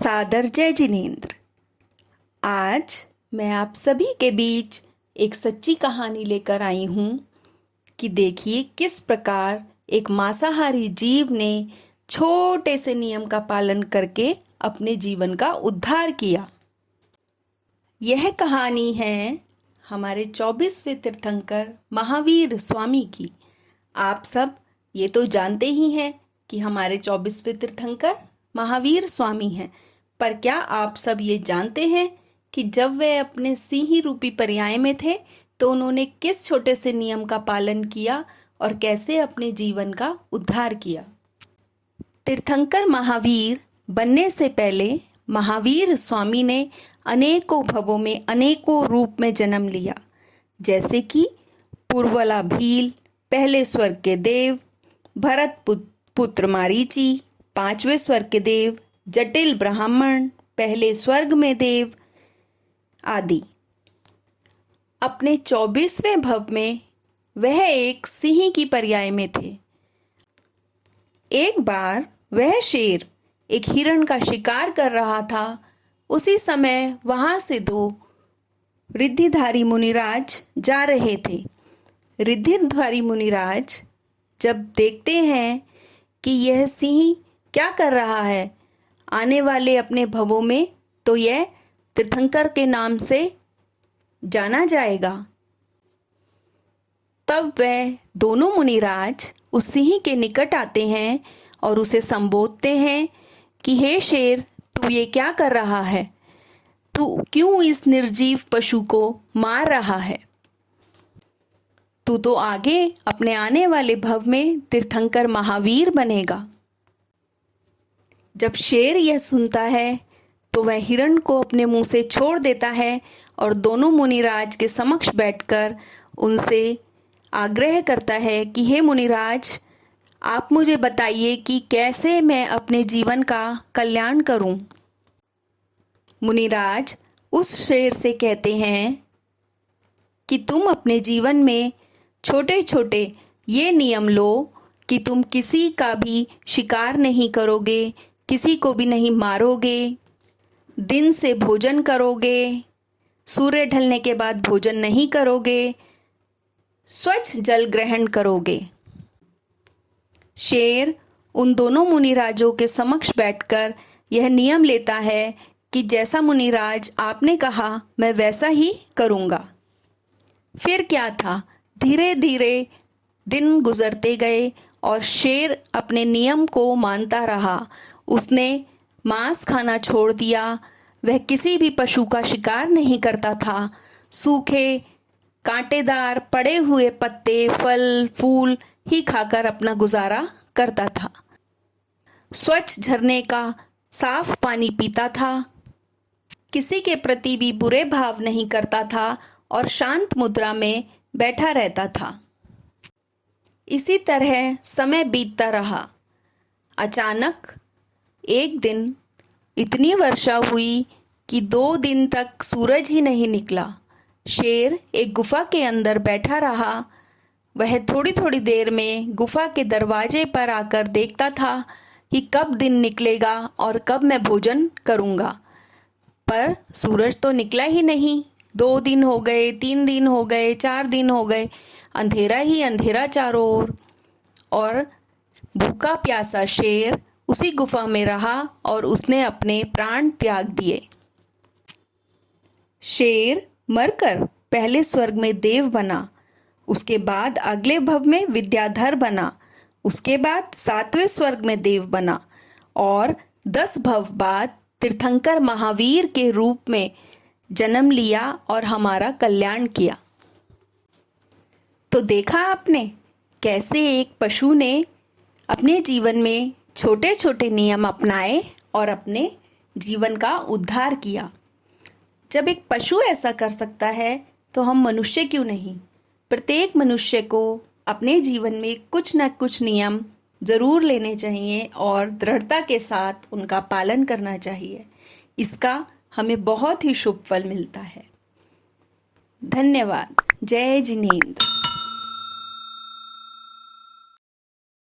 सादर जय जिनेंद्र। आज मैं आप सभी के बीच एक सच्ची कहानी लेकर आई हूँ कि देखिए किस प्रकार एक मांसाहारी जीव ने छोटे से नियम का पालन करके अपने जीवन का उद्धार किया। यह कहानी है हमारे 24वें तीर्थंकर महावीर स्वामी की। आप सब ये तो जानते ही हैं कि हमारे 24वें तीर्थंकर महावीर स्वामी हैं, पर क्या आप सब ये जानते हैं कि जब वे अपने सिंह रूपी पर्याय में थे तो उन्होंने किस छोटे से नियम का पालन किया और कैसे अपने जीवन का उद्धार किया। तीर्थंकर महावीर बनने से पहले महावीर स्वामी ने अनेकों भवों में अनेकों रूप में जन्म लिया, जैसे कि पूर्वला भील, पहले स्वर्ग के देव, भरत पुत्र मारीची, 5वें स्वर्ग के देव, जटिल ब्राह्मण, पहले स्वर्ग में देव आदि। अपने 24वें भव में वह एक सिंह की पर्याय में थे। एक बार वह शेर एक हिरण का शिकार कर रहा था। उसी समय वहां से 2 रिद्धिधारी मुनिराज जा रहे थे। रिद्धिधारी मुनिराज जब देखते हैं कि यह सिंह क्या कर रहा है आने वाले अपने भवों में, तो यह तीर्थंकर के नाम से जाना जाएगा। तब वह दोनों मुनिराज उस सिंह के निकट आते हैं और उसे संबोधते हैं कि हे शेर, तू ये क्या कर रहा है? तू क्यों इस निर्जीव पशु को मार रहा है? तू तो आगे अपने आने वाले भव में तीर्थंकर महावीर बनेगा। जब शेर यह सुनता है तो वह हिरण को अपने मुंह से छोड़ देता है और दोनों मुनिराज के समक्ष बैठकर उनसे आग्रह करता है कि हे मुनिराज, आप मुझे बताइए कि कैसे मैं अपने जीवन का कल्याण करूं। मुनिराज उस शेर से कहते हैं कि तुम अपने जीवन में छोटे छोटे ये नियम लो कि तुम किसी का भी शिकार नहीं करोगे, किसी को भी नहीं मारोगे, दिन से भोजन करोगे, सूर्य ढलने के बाद भोजन नहीं करोगे, स्वच्छ जल ग्रहण करोगे। शेर उन दोनों मुनिराजों के समक्ष बैठकर यह नियम लेता है कि जैसा मुनिराज आपने कहा मैं वैसा ही करूँगा। फिर क्या था, धीरे धीरे दिन गुजरते गए और शेर अपने नियम को मानता रहा। उसने मांस खाना छोड़ दिया। वह किसी भी पशु का शिकार नहीं करता था। सूखे कांटेदार पड़े हुए पत्ते, फल फूल ही खाकर अपना गुजारा करता था। स्वच्छ झरने का साफ पानी पीता था। किसी के प्रति भी बुरे भाव नहीं करता था और शांत मुद्रा में बैठा रहता था। इसी तरह समय बीतता रहा। अचानक एक दिन इतनी वर्षा हुई कि 2 दिन तक सूरज ही नहीं निकला। शेर एक गुफा के अंदर बैठा रहा। वह थोड़ी थोड़ी देर में गुफा के दरवाजे पर आकर देखता था कि कब दिन निकलेगा और कब मैं भोजन करूँगा। पर सूरज तो निकला ही नहीं। 2 दिन हो गए, 3 दिन हो गए, 4 दिन हो गए, अंधेरा ही अंधेरा चारों ओर। और भूखा प्यासा शेर उसी गुफा में रहा और उसने अपने प्राण त्याग दिए। शेर मरकर पहले स्वर्ग में देव बना, उसके बाद अगले भव में विद्याधर बना, उसके बाद 7वें स्वर्ग में देव बना और 10 भव बाद तीर्थंकर महावीर के रूप में जन्म लिया और हमारा कल्याण किया। तो देखा आपने कैसे एक पशु ने अपने जीवन में छोटे छोटे नियम अपनाए और अपने जीवन का उद्धार किया। जब एक पशु ऐसा कर सकता है तो हम मनुष्य क्यों नहीं। प्रत्येक मनुष्य को अपने जीवन में कुछ न कुछ नियम ज़रूर लेने चाहिए और दृढ़ता के साथ उनका पालन करना चाहिए। इसका हमें बहुत ही शुभ फल मिलता है। धन्यवाद। जय जिनेंद्र।